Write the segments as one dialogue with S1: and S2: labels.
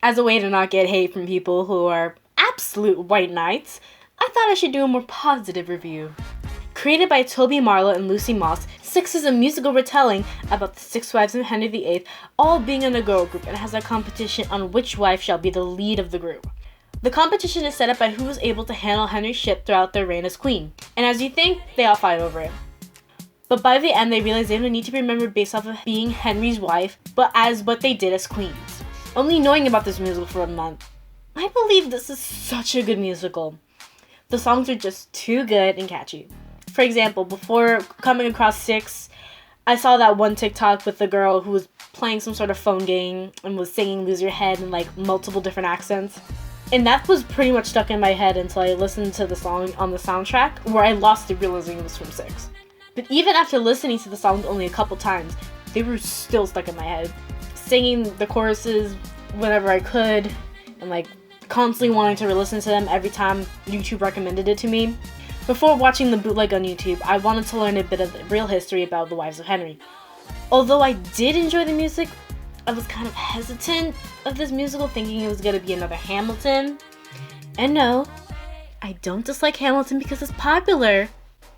S1: As a way to not get hate from people who are absolute white knights, I thought I should do a more positive review. Created by Toby Marlowe and Lucy Moss, Six is a musical retelling about the 6 wives of Henry VIII, all being in a girl group, and has a competition on which wife shall be the lead of the group. The competition is set up by who was able to handle Henry's ship throughout their reign as queen, and as you think, they all fight over it. But by the end, they realize they don't need to be remembered based off of being Henry's wife, but as what they did as queens. Only knowing about this musical for a month, I believe this is such a good musical. The songs are just too good and catchy. For example, before coming across Six, I saw that one TikTok with the girl who was playing some sort of phone game and was singing Lose Your Head in like multiple different accents. And that was pretty much stuck in my head until I listened to the song on the soundtrack, where I lost it realizing it was from Six. But even after listening to the songs only a couple times, they were still stuck in my head. Singing the choruses whenever I could, and like constantly wanting to re-listen to them every time YouTube recommended it to me. Before watching the bootleg on YouTube, I wanted to learn a bit of the real history about the wives of Henry. Although I did enjoy the music, I was kind of hesitant of this musical, thinking it was going to be another Hamilton. And no, I don't dislike Hamilton because it's popular.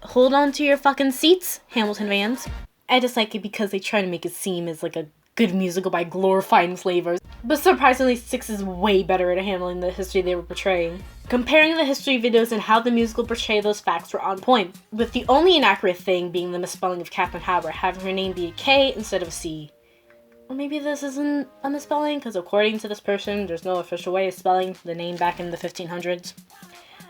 S1: Hold on to your fucking seats, Hamilton fans. I dislike it because they try to make it seem as like a good musical by glorifying slavers. But surprisingly, Six is way better at handling the history they were portraying. Comparing the history videos and how the musical portrayed those facts were on point, with the only inaccurate thing being the misspelling of Catherine Howard, having her name be a K instead of a C. Or maybe this isn't a misspelling, because according to this person, there's no official way of spelling the name back in the 1500s.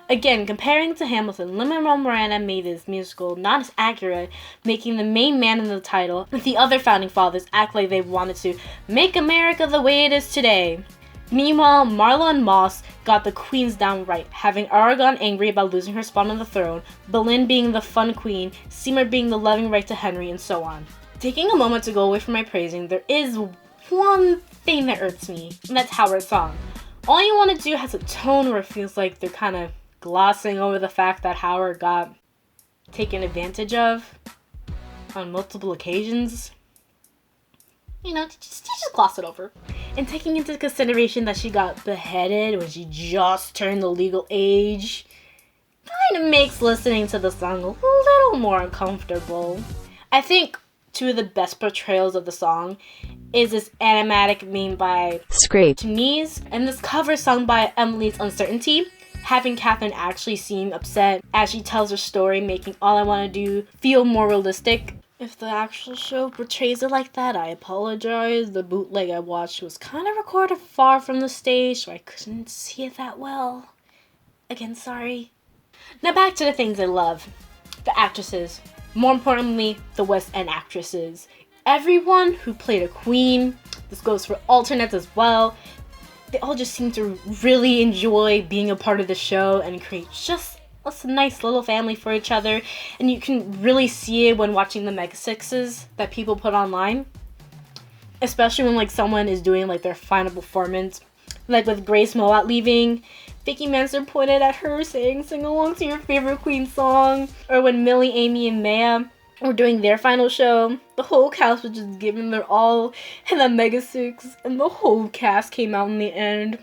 S1: Again, comparing to Hamilton, Lin-Manuel Miranda made this musical not as accurate, making the main man in the title, with the other founding fathers, act like they wanted to make America the way it is today. Meanwhile, Marlowe and Moss got the queens down right, having Aragon angry about losing her spot on the throne, Boleyn being the fun queen, Seymour being the loving right to Henry, and so on. Taking a moment to go away from my praising, there is one thing that irks me, and that's Howard's song. All You Want to Do has a tone where it feels like they're kind of glossing over the fact that Howard got taken advantage of on multiple occasions. You know, just gloss it over. And taking into consideration that she got beheaded when she just turned the legal age, kind of makes listening to the song a little more uncomfortable. I think two of the best portrayals of the song is this animatic meme by
S2: Scrape
S1: Tuniz and this cover sung by Emily's Uncertainty, having Catherine actually seem upset as she tells her story, making All I Want to Do feel more realistic. If the actual show portrays it like that, I apologize. The bootleg I watched was kind of recorded far from the stage, so I couldn't see it that well. Again, sorry. Now back to the things I love. The actresses. More importantly, the West End actresses. Everyone who played a queen, this goes for alternates as well, they all just seem to really enjoy being a part of the show and create just a nice little family for each other. And you can really see it when watching the Megasixes that people put online. Especially when like someone is doing like their final performance. Like with Grace Mowat leaving, Vicky Manson pointed at her saying, "Sing along to your favorite Queen song." Or when Millie, Amy, and Maya were doing their final show, the whole cast was just giving their all, and the Megasix and the whole cast came out in the end.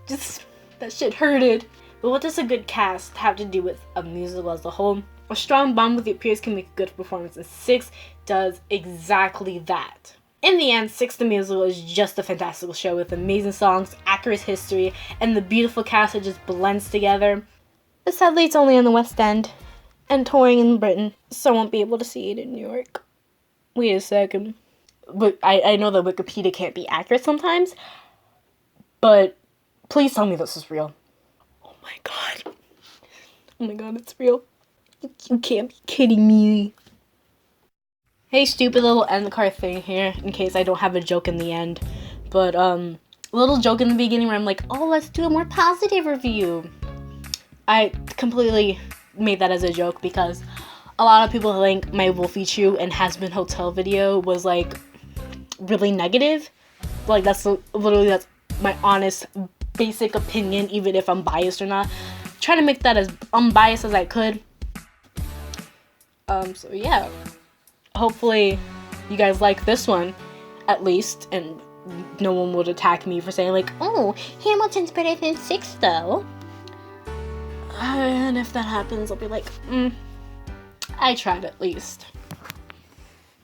S1: Just, that shit hurted. But what does a good cast have to do with a musical as a whole? A strong bond with your peers can make a good performance, and Six does exactly that. In the end, Six the Musical is just a fantastical show with amazing songs, accurate history, and the beautiful cast that just blends together. But sadly, it's only in the West End and touring in Britain, so I won't be able to see it in New York. Wait a second. But I know that Wikipedia can't be accurate sometimes, but please tell me this is real. Oh my god, it's real. You can't be kidding me. Hey, stupid little end card thing here, in case I don't have a joke in the end. But, little joke in the beginning where I'm like, oh, let's do a more positive review. I completely made that as a joke because a lot of people think my Wolfie Chew and Has Been Hotel video was, like, really negative. Like, that's my honest, basic opinion, even if I'm biased or not. Trying to make that as unbiased as I could. So yeah. Hopefully you guys like this one, at least, and no one would attack me for saying like, oh, Hamilton's better than 6 though. And if that happens, I'll be like, I tried at least.